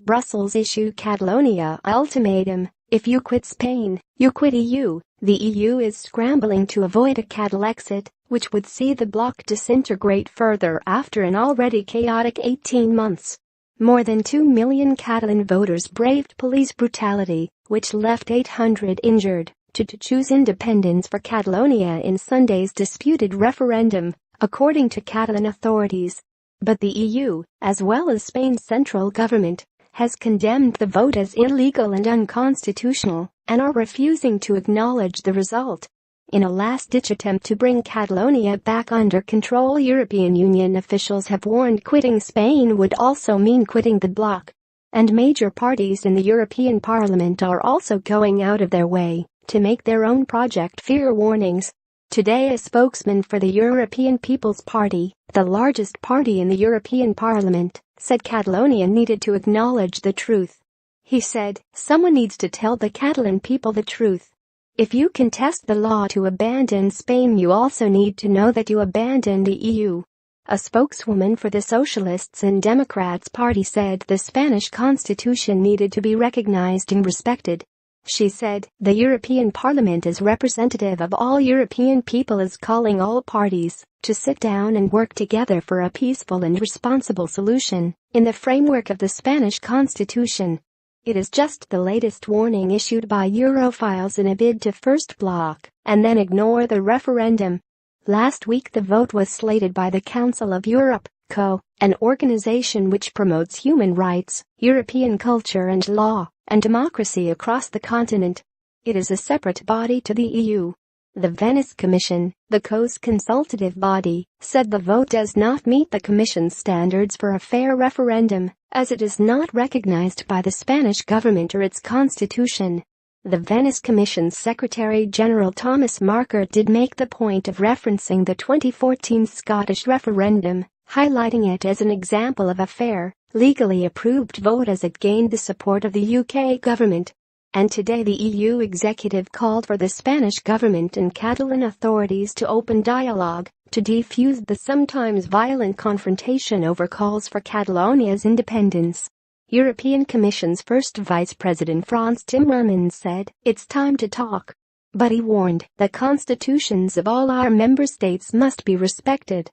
Brussels issue Catalonia ultimatum. If you quit Spain, you quit EU. The EU is scrambling to avoid a Catalexit, which would see the bloc disintegrate further after an already chaotic 18 months. More than 2 million Catalan voters braved police brutality, which left 800 injured, to choose independence for Catalonia in Sunday's disputed referendum, according to Catalan authorities. But the EU, as well as Spain's central government, has condemned the vote as illegal and unconstitutional, and are refusing to acknowledge the result. In a last-ditch attempt to bring Catalonia back under control, European Union officials have warned quitting Spain would also mean quitting the bloc. And major parties in the European Parliament are also going out of their way to make their own project fear warnings. Today, a spokesman for the European People's Party, the largest party in the European Parliament, said Catalonia needed to acknowledge the truth. He said, "Someone needs to tell the Catalan people the truth. If you contest the law to abandon Spain, you also need to know that you abandon the EU." A spokeswoman for the Socialists and Democrats party said the Spanish constitution needed to be recognized and respected. She said, "The European Parliament as representative of all European people is calling all parties to sit down and work together for a peaceful and responsible solution in the framework of the Spanish constitution." It is just the latest warning issued by Europhiles in a bid to first block and then ignore the referendum. Last week the vote was slated by the Council of Europe, CO, an organization which promotes human rights, European culture and law, and democracy across the continent. It is a separate body to the EU. The Venice Commission, the CO's consultative body, said the vote does not meet the Commission's standards for a fair referendum, as it is not recognized by the Spanish government or its constitution. The Venice Commission's Secretary General Thomas Marker did make the point of referencing the 2014 Scottish referendum, highlighting it as an example of a fair, legally approved vote as it gained the support of the UK government. And today the EU executive called for the Spanish government and Catalan authorities to open dialogue to defuse the sometimes violent confrontation over calls for Catalonia's independence. European Commission's first Vice President Frans Timmermans said, "It's time to talk." But he warned, "The constitutions of all our member states must be respected."